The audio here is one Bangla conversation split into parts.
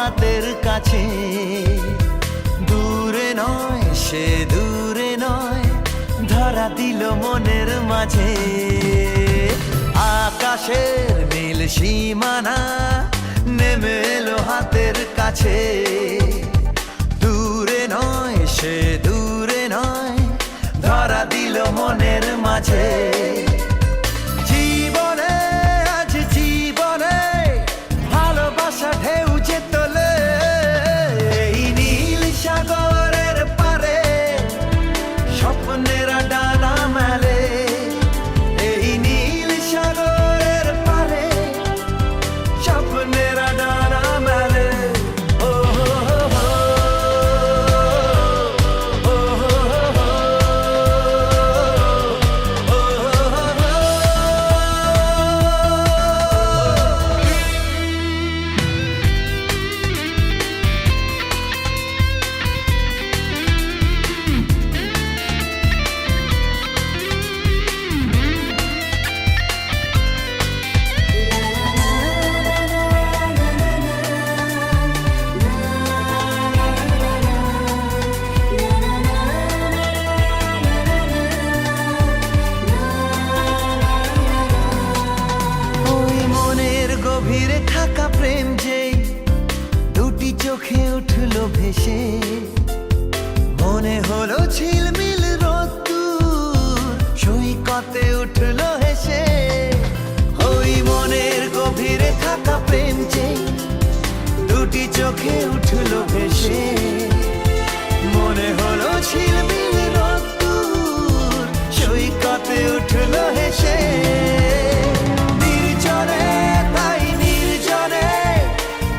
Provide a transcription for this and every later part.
হাতের কাছে। দূরে নয় সে দূরে নয়, ধরা দিল মনের মাঝে। আকাশের নীল সীমানা নেমে এলো হাতের কাছে। দূরে নয় সে দূরে নয়, ধরা দিল মনের মাঝে। জীবনে আজ জীবনে ভালোবাসা ঢেউ যে তোলে, এই নীল সাগরের পারে স্বপ্নেরা ডানা মেলে। এই নীল সাগরের পারে স্বপ্নেরা ডানা মেলে। ও হো হো হো, ও হো হো হো, ও হো হো হো। ওই মনের গভীরে থাকা প্রেম যেই দুটি চোখে উঠলো ভেসে, মনে হলো ঝিলমিল রোদ্দুর সৈকতে উঠলো হেসে। ওই মনের গভীরে থাকা প্রেম যেই দুটি চোখে উঠলো ভেসে, মনে হলো ঝিলমিল রোদ্দুর সৈকতে উঠলো হেসে। নির্জনে তাই নির্জনে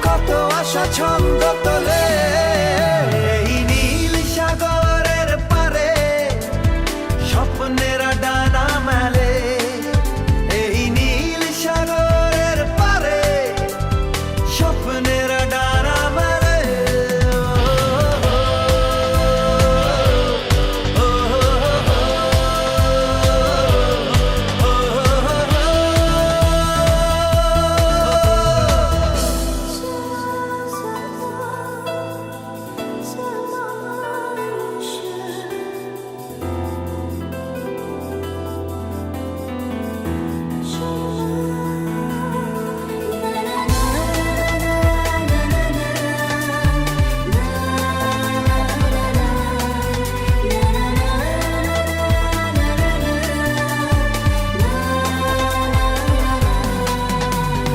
কত আশা ছন্দ তোলে, এই নীল সাগরের পারে স্বপ্নেরা ডানা মেলে। এই নীল সাগরের পারে স্বপ্নেরা ডানা মেলে। ও হো হো হো, ও হো হো হো।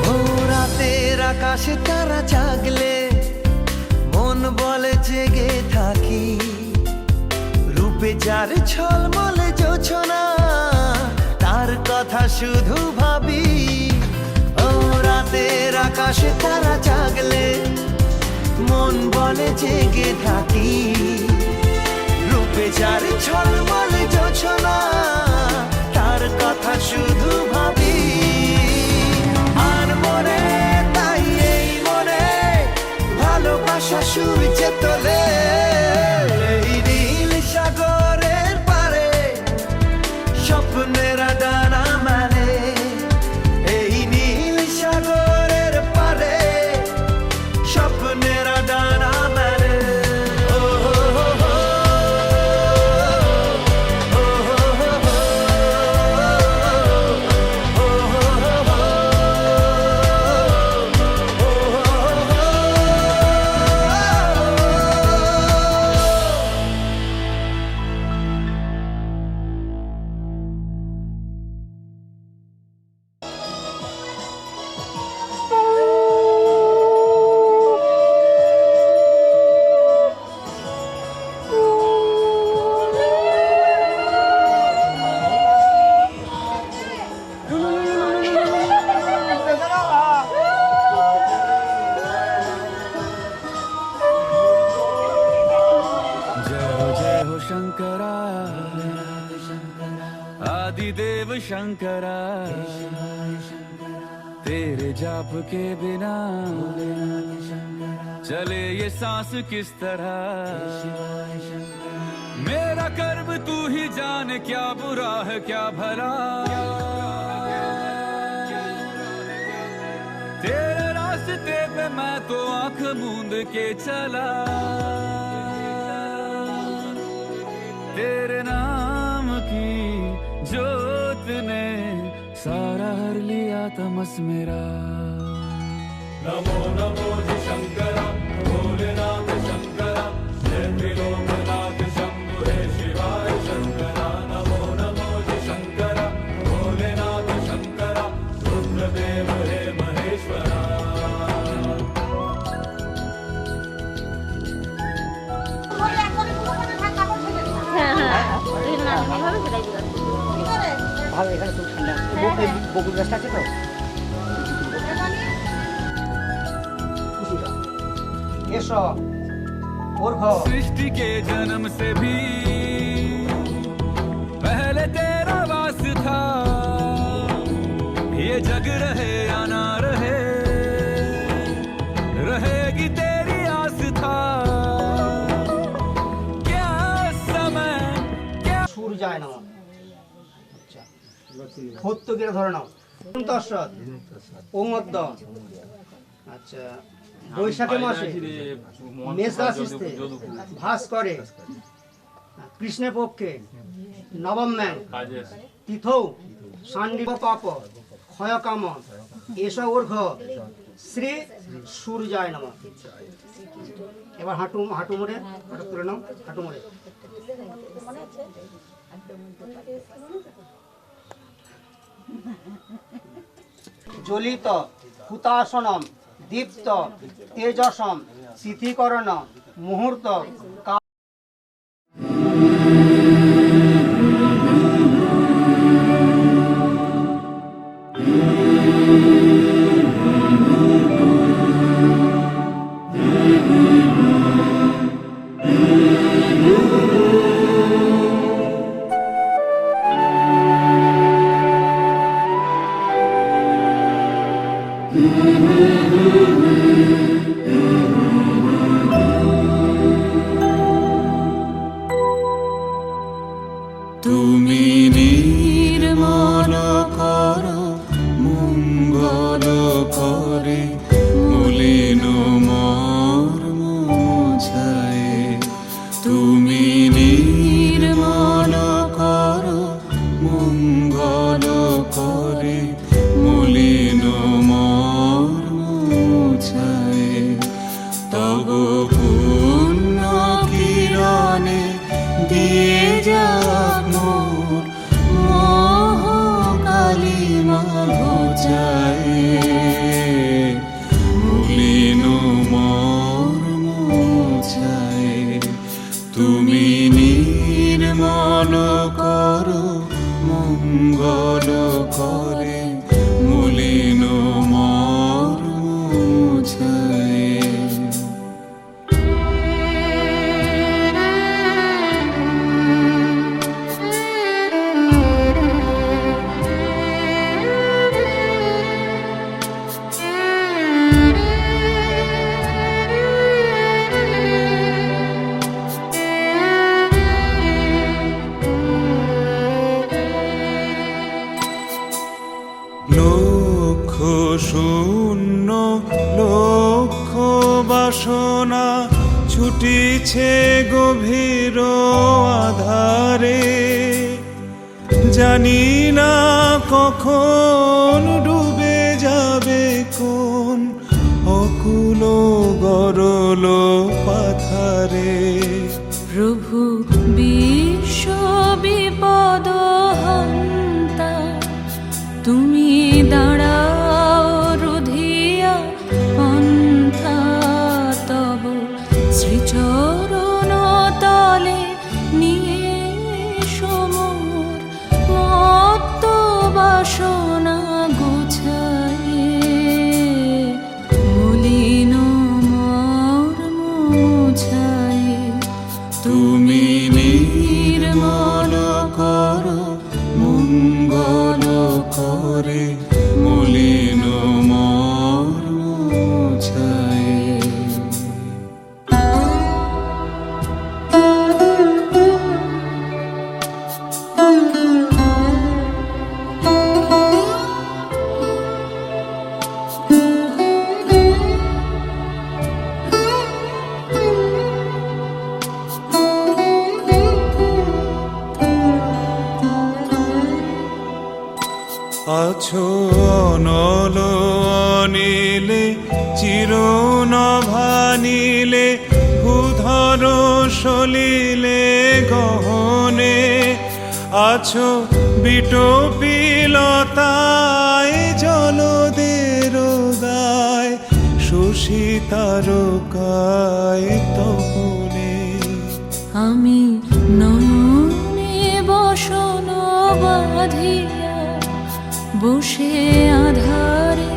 ও রাতের আকাশে তারা জাগলে মন বলে জেগে থাকি। রূপে যার ছলমলে জোছনা, তার কথা শুধু ভাবি। ও রাতের আকাশে তারা জাগলে মন বলে জেগে থাকি। রূপে যার ছলমলে জোছনা, তার কথা শুধু ভাবি। আর মনে তাই এই মনে ভালোবাসা সূর্যে তোলে, এই নীল সাগরের পারে স্বপ্নেরা ডানা মেলে। এই নীল সাগরের পারে স্বপ্নেরা ডানা মেলে। ও হো হো হো, ও হো হো হো, ও হো হো হো, ও হো হো হো। जय हो शंकरा, आदिदेव शंकरा। तेरे जाप के बिना चले ये सांस किस तरह। मेरा कर्म तू ही जाने, क्या बुरा है क्या भला। तेरे रास्ते रास्ते पे मैं तो आंख मूंद के चला, तेरे नाम की जोत ने सारा हर लिया तमस मेरा। नमो नमो जी शंकरा भोलेनाथ शंकरा, जय त्रिलोकनाथ शंभु हे शिवाय शंकरा। नमो नमो जी शंकरा भोलेनाथ शंकरा, रुद्रदेव हे महेश्वरा। ভালো, এখানে খুব ঠান্ডা। বকুল গাছটা আছে তো, এসো ওর ঘর। सृष्टि के जन्म से भी पहले तेरा वास था, ये जग रहे या ना रहे, रहेगी तेरी आस था। क्या समय क्या সুর যায় না। আচ্ছা, সত্যকে ধরে নাও। তস্যৎ ওমদ্দ। আচ্ছা, বৈশাখে মাসে মেষ রাশিতে ভাস করে, কৃষ্ণের পক্ষে নবম ম্যাং তীর্থৌ সান্ডিব পাপ ক্ষয়কাম এস ওর্ঘ শ্রী সূর্যায় নমঃ। এবার হাঁটু হাঁটু মোড়ে, হাঁটু তুলে নাও, হাঁটু মোড়ে। জ্বলিত হুতাসনম দীপ্ত তেজসম শিথিকরণ মুহূর্ত। তুমি নির্মল করো মঙ্গল করে, মলিন মর্ম মুছায়। তুমি নির্মল করো মঙ্গল করে, মলিন মর্ম মুছায়। তব পুণ্য কিরণে দিয়ে যাক মোর মোহ কালিমা ঘোচায়, মলিন মর্ম মুছায়। তুমি নির্মল করো মঙ্গল করে, মলিন মর্ম মুছায়। লক্ষ শূন্য লক্ষ বাসনা ছুটিছে গভীর আধারে, জানি না কখন ডুবে যাবে কোন অকুল গরল পাথারে। প্রভু বিশ্ব বিপদ হন্তা, তুমি দাঁড়াও রুধিয়া পন্থা। তব শ্রীচরণ তলে নিয়ে সমর মত্ত বাসনা গুছায়ে, মলিন মর্ম মুছায়ে। আছো অনল অনিলে চিরনভানিলে ভূধর সলিলে গহনে আছো বিটপিলতায় জলদের গায় শশী তারকায় তপনে। আমি নয়নে বসন বাঁধিয়া বসে আধারে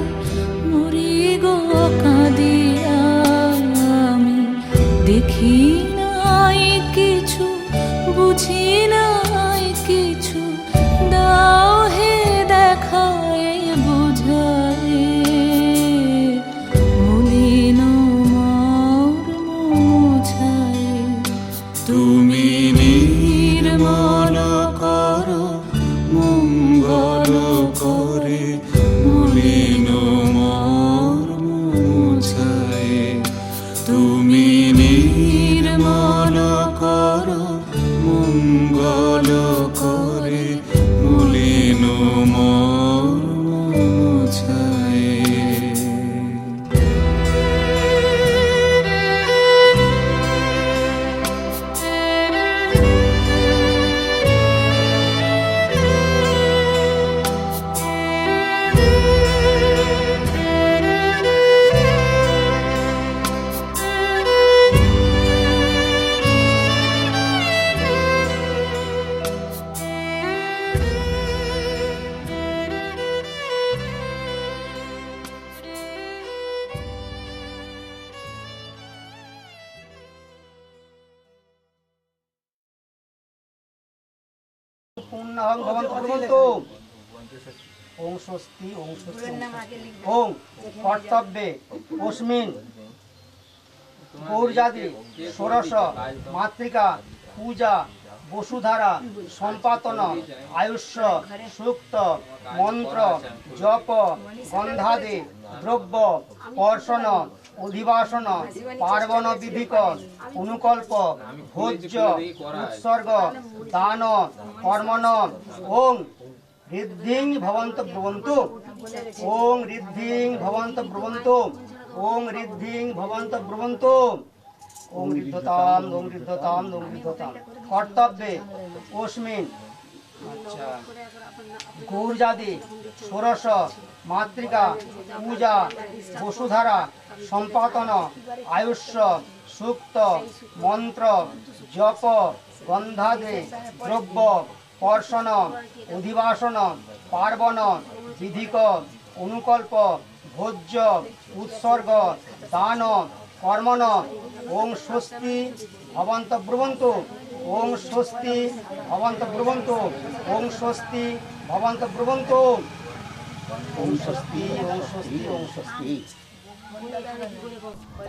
মরি গো কাঁদিয়া। আমি দেখি নাই কিছু, বুঝি নাই কিছু, দাও হে দেখায় বুঝায়। মলিন মর্ম মুছায় তুমি নির্মল করো মঙ্গল করে মলিন মর্ম মুছায়। তুমি নির্মল করো মঙ্গল করে মলিন মর্ম মুছায়। পূর্ণাহং ভবন্তু ভবন্তু। ওং স্বস্তি ওং স্বস্তি ওং কর্তব্যে অস্মিন গৌরজাদি ষোড়শ মাতৃকা পূজা বসুধারা সম্পাতন আয়ুষ্য সূক্ত মন্ত্র জপ গন্ধাদি দ্রব্য পর্ষণ অধিবাসন পার্বণ বিধিক অনুকল্প ভোজ্য উৎসর্গ দান কর্মণ ওং ঋদ্ধিং ভবন্ত ব্রবন্তু। ওং ঋদ্ধিং ভবন্ত ব্রবন্তু। ওং ঋদ্ধিং ভবন্ত ব্রবন্তু। ওং ঋদ্ধতাম ওং ঋদ্ধতাম ওং ঋদ্ধতাম। কর্তব্যে অস্মিন আচ্ছা গৌরজাদি ষোড়শ মাতৃকা পূজা বসুধারা সম্পাদন আয়ুষ্য সূক্ত মন্ত্র জপ গন্ধাদে দ্রব্য পর্ষণ অধিবাসন পার্বণ বিধিক অনুকল্প ভোজ্য উৎসর্গ দান কর্মণ ওং স্বস্তি ভবন্ত ব্রবন্তু। ওং স্বস্তি ভবন্ত ব্রবন্তু। ওং স্বস্তি ভবন্ত ব্রবন্তু। ওং স্বস্তি ওং স্বস্তি ওং স্বস্তি।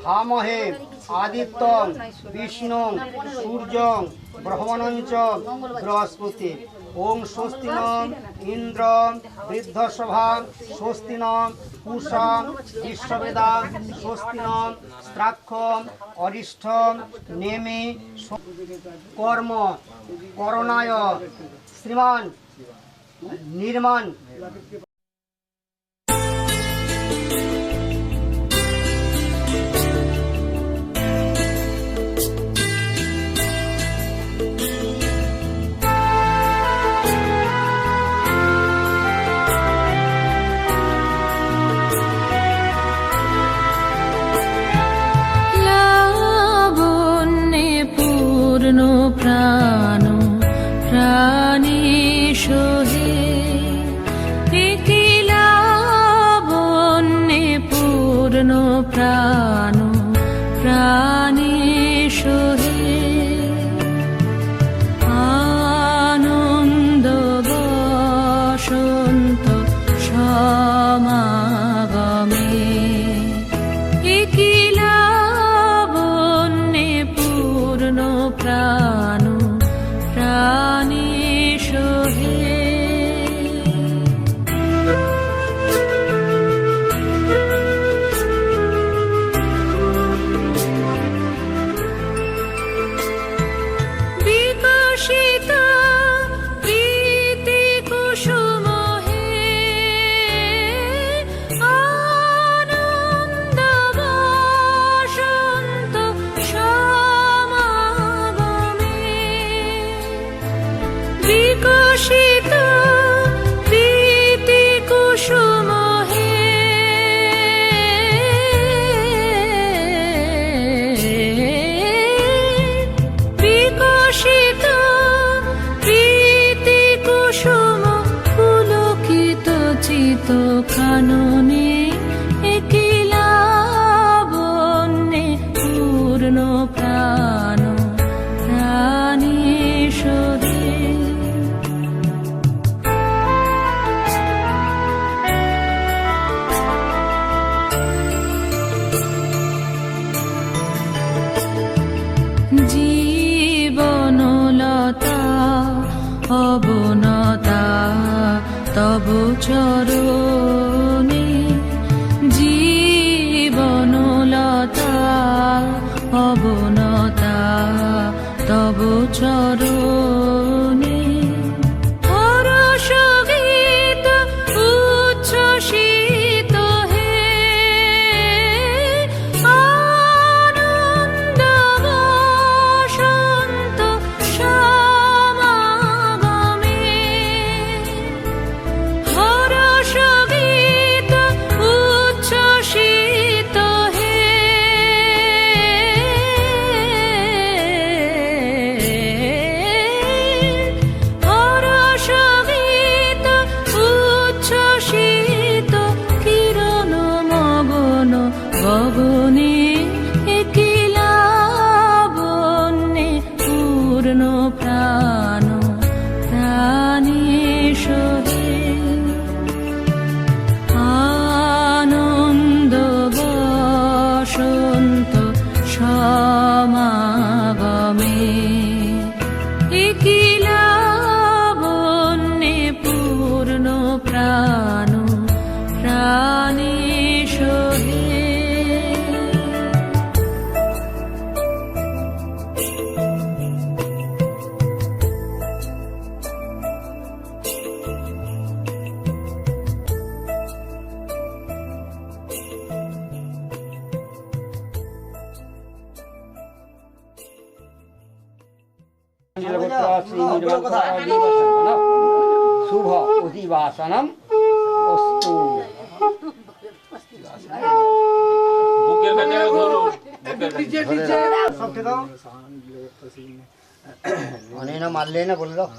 ভামহে আদিত্যং বিষ্ণুং সূর্যং ব্রহ্মণঞ্চ বৃহস্পতি। ওং স্বস্তিনং ইন্দ্রং বৃদ্ধসভাং স্বস্তিনং পূষাং বিশ্ববেদাং স্বস্তিনং স্ত্রাক্ষং অরিষ্ঠং নেমি কর্ম করণায় শ্রীমান নির্মাণ। প্রাণ প্রাণেশ হে লাবণ্যে পূর্ণ প্রাণ প্রাণেশ হে আনন্দ বসন্ত সমাগমে লাবণ্যে পূর্ণ প্রাণ প্রাণেশ হে। কাননে একিলা বন্যে পূর্ণ প্রাণ প্রাণীশ্বরে জীবনলতা অবনতা তব চরণে জীবনলতা অবনতা তব চরণে হরষ গীত উচ্ছ্বসিত হে আনন্দ বসন্ত সমাগমে হরষ গীত উচ্ছ্বসিত হে হরষ গীত উচ্ছ্বসিত কিরণ মগন গগনে একিলা বন্যে পূর্ণ প্রাণ প্রাণীশ্বরে আনন্দ বসন্ত সমাগমে একিলা বন্যে পূর্ণ প্রাণ প্রাণীশ্বরে শুভ অধিবাসনম অস্তু। সব খেয়ে দাও। অনেক না মারলে না বলে দাও।